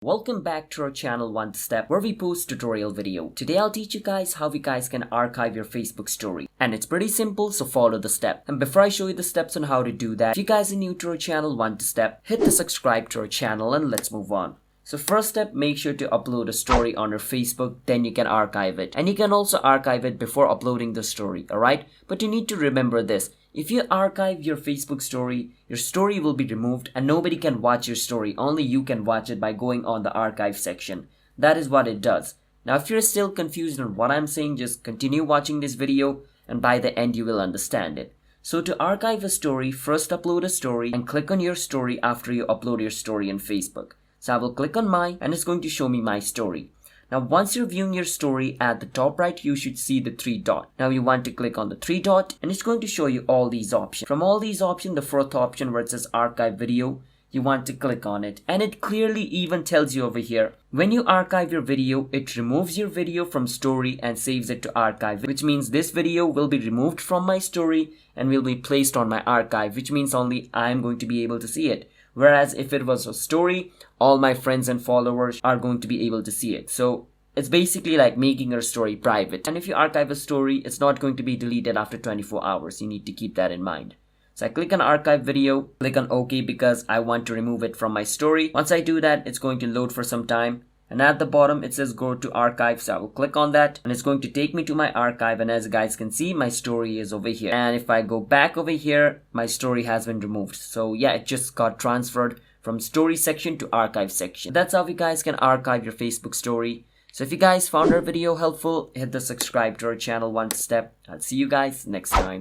Welcome back to our channel One Step, where we post tutorial video. Today I'll teach you guys how you guys can archive your Facebook story. And it's pretty simple, so follow the step. And before I show you the steps on how to do that, if you guys are new to our channel One Step, hit the subscribe to our channel and let's move on. So first step, make sure to upload a story on your Facebook, then you can archive it. And you can also archive it before uploading the story, alright? But you need to remember this. If you archive your Facebook story, your story will be removed and nobody can watch your story. Only you can watch it by going on the archive section. That is what it does. Now if you're still confused on what I'm saying, just continue watching this video and by the end you will understand it. So to archive a story, first upload a story and click on your story after you upload your story on Facebook. So I will click on mine and it's going to show me my story. Now once you're viewing your story, at the top right you should see the 3 dot. Now you want to click on the 3 dot and it's going to show you all these options. From all these options, the fourth option where it says archive video, you want to click on it. And it clearly even tells you over here, when you archive your video, it removes your video from story and saves it to archive. Which means this video will be removed from my story and will be placed on my archive. Which means only I am going to be able to see it. Whereas if it was a story, all my friends and followers are going to be able to see it. So it's basically like making your story private. And if you archive a story, it's not going to be deleted after 24 hours. You need to keep that in mind. So I click on archive video, click on OK because I want to remove it from my story. Once I do that, it's going to load for some time. And at the bottom, it says go to archive. So I will click on that and it's going to take me to my archive. And as you guys can see, my story is over here. And if I go back over here, my story has been removed. So yeah, it just got transferred from story section to archive section. That's how you guys can archive your Facebook story. So if you guys found our video helpful, hit the subscribe to our channel One Step. I'll see you guys next time.